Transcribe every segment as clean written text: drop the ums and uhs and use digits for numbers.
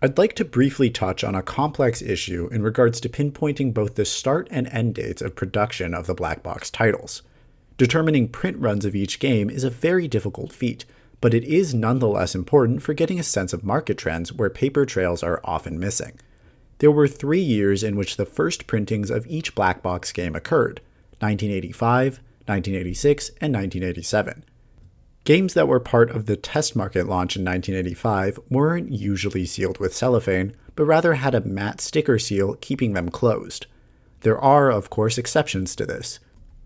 I'd like to briefly touch on a complex issue in regards to pinpointing both the start and end dates of production of the black box titles. Determining print runs of each game is a very difficult feat, but it is nonetheless important for getting a sense of market trends where paper trails are often missing. There were 3 years in which the first printings of each black box game occurred: 1985, 1986, and 1987. Games that were part of the test market launch in 1985 weren't usually sealed with cellophane, but rather had a matte sticker seal keeping them closed. There are, of course, exceptions to this.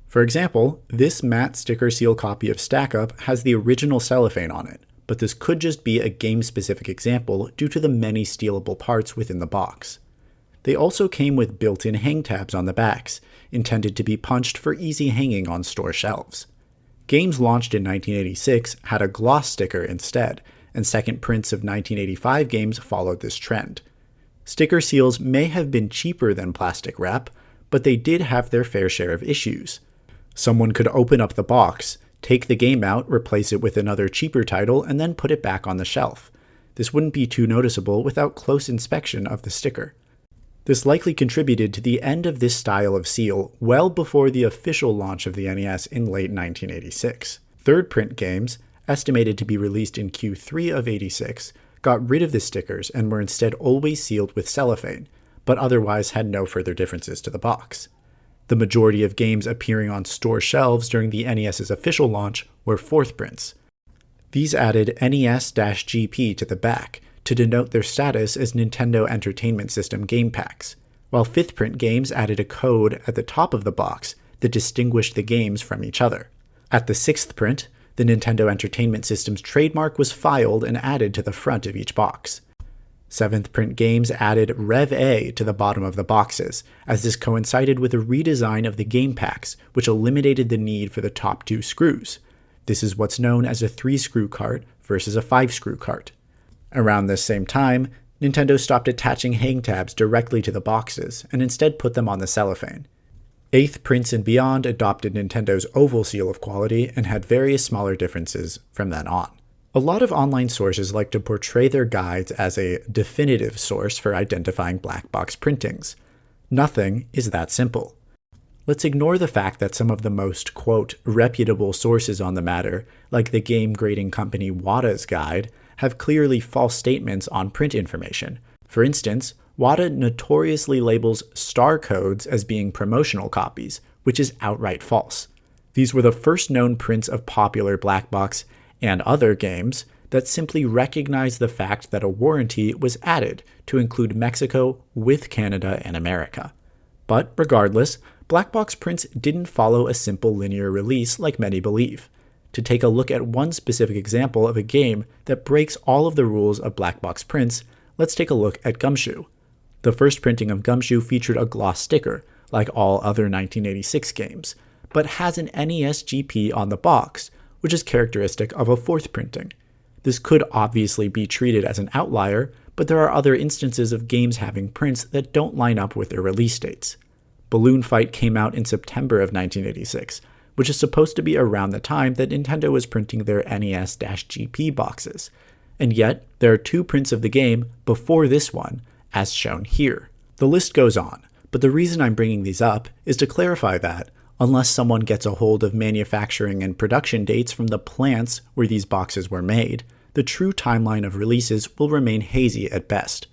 For example, this matte sticker seal copy of Stack Up has the original cellophane on it, but this could just be a game-specific example due to the many stealable parts within the box. They also came with built-in hang tabs on the backs, intended to be punched for easy hanging on store shelves. Games launched in 1986 had a gloss sticker instead, and second prints of 1985 games followed this trend. Sticker seals may have been cheaper than plastic wrap, but they did have their fair share of issues. Someone could open up the box, take the game out, replace it with another cheaper title, and then put it back on the shelf. This wouldn't be too noticeable without close inspection of the sticker. This likely contributed to the end of this style of seal well before the official launch of the NES in late 1986. Third print games, estimated to be released in Q3 of '86, got rid of the stickers and were instead always sealed with cellophane, but otherwise had no further differences to the box. The majority of games appearing on store shelves during the NES's official launch were fourth prints. These added NES-GP to the back, to denote their status as Nintendo Entertainment System game packs, while fifth print games added a code at the top of the box that distinguished the games from each other. At the sixth print, the Nintendo Entertainment System's trademark was filed and added to the front of each box. Seventh print games added Rev A to the bottom of the boxes, as this coincided with a redesign of the game packs, which eliminated the need for the top 2 screws. This is what's known as a 3-screw cart versus a 5-screw cart. Around this same time, Nintendo stopped attaching hang tabs directly to the boxes and instead put them on the cellophane. Eighth prints and beyond adopted Nintendo's oval seal of quality and had various smaller differences from then on. A lot of online sources like to portray their guides as a definitive source for identifying black box printings. Nothing is that simple. Let's ignore the fact that some of the most, quote, reputable sources on the matter, like the game grading company Wada's guide, have clearly false statements on print information. For instance, Wada notoriously labels star codes as being promotional copies, which is outright false. These were the first known prints of popular black box and other games that simply recognize the fact that a warranty was added to include Mexico with Canada and America. But regardless, black box prints didn't follow a simple linear release like many believe. To take a look at one specific example of a game that breaks all of the rules of black box prints, let's take a look at Gumshoe. The first printing of Gumshoe featured a gloss sticker, like all other 1986 games, but has an NES GP on the box, which is characteristic of a fourth printing. This could obviously be treated as an outlier, but there are other instances of games having prints that don't line up with their release dates. Balloon Fight came out in September of 1986, which is supposed to be around the time that Nintendo was printing their NES-GP boxes. And yet, there are 2 prints of the game before this one, as shown here. The list goes on, but the reason I'm bringing these up is to clarify that, unless someone gets a hold of manufacturing and production dates from the plants where these boxes were made, the true timeline of releases will remain hazy at best.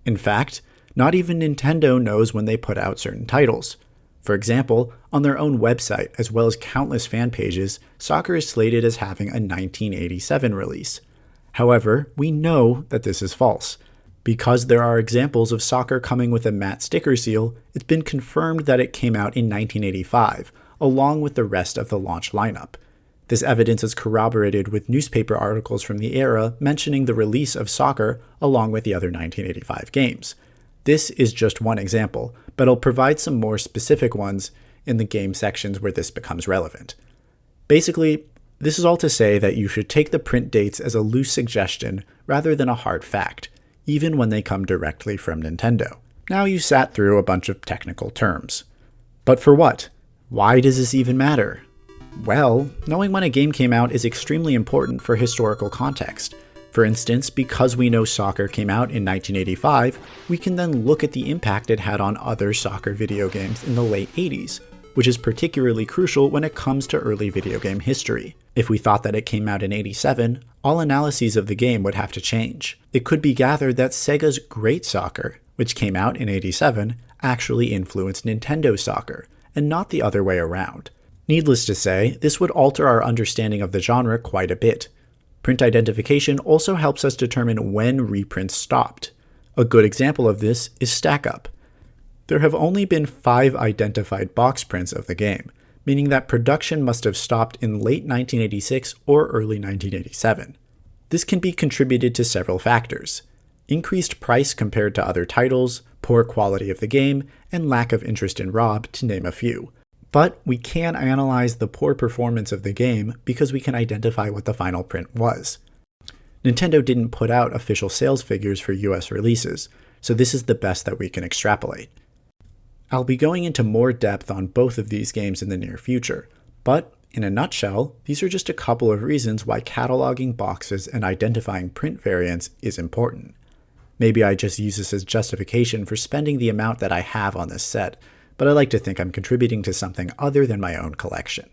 In fact, not even Nintendo knows when they put out certain titles. For example, on their own website, as well as countless fan pages, Soccer is slated as having a 1987 release. However, we know that this is false. Because there are examples of Soccer coming with a matte sticker seal, it's been confirmed that it came out in 1985, along with the rest of the launch lineup. This evidence is corroborated with newspaper articles from the era mentioning the release of Soccer along with the other 1985 games. This is just one example, but I'll provide some more specific ones in the game sections where this becomes relevant. Basically, this is all to say that you should take the print dates as a loose suggestion rather than a hard fact, even when they come directly from Nintendo. Now you sat through a bunch of technical terms. But for what? Why does this even matter? Well, knowing when a game came out is extremely important for historical context. For instance, because we know soccer came out in 1985, we can then look at the impact it had on other soccer video games in the late 80s, which is particularly crucial when it comes to early video game history. If we thought that it came out in 87, all analyses of the game would have to change. It could be gathered that Sega's Great Soccer, which came out in 87, actually influenced Nintendo Soccer, and not the other way around. Needless to say, this would alter our understanding of the genre quite a bit. Print identification also helps us determine when reprints stopped. A good example of this is StackUp. There have only been 5 identified box prints of the game, meaning that production must have stopped in late 1986 or early 1987. This can be contributed to several factors: increased price compared to other titles, poor quality of the game, and lack of interest in Rob, to name a few. But we can analyze the poor performance of the game because we can identify what the final print was. Nintendo didn't put out official sales figures for US releases, so this is the best that we can extrapolate. I'll be going into more depth on both of these games in the near future, but in a nutshell, these are just a couple of reasons why cataloging boxes and identifying print variants is important. Maybe I just use this as justification for spending the amount that I have on this set, but I like to think I'm contributing to something other than my own collection.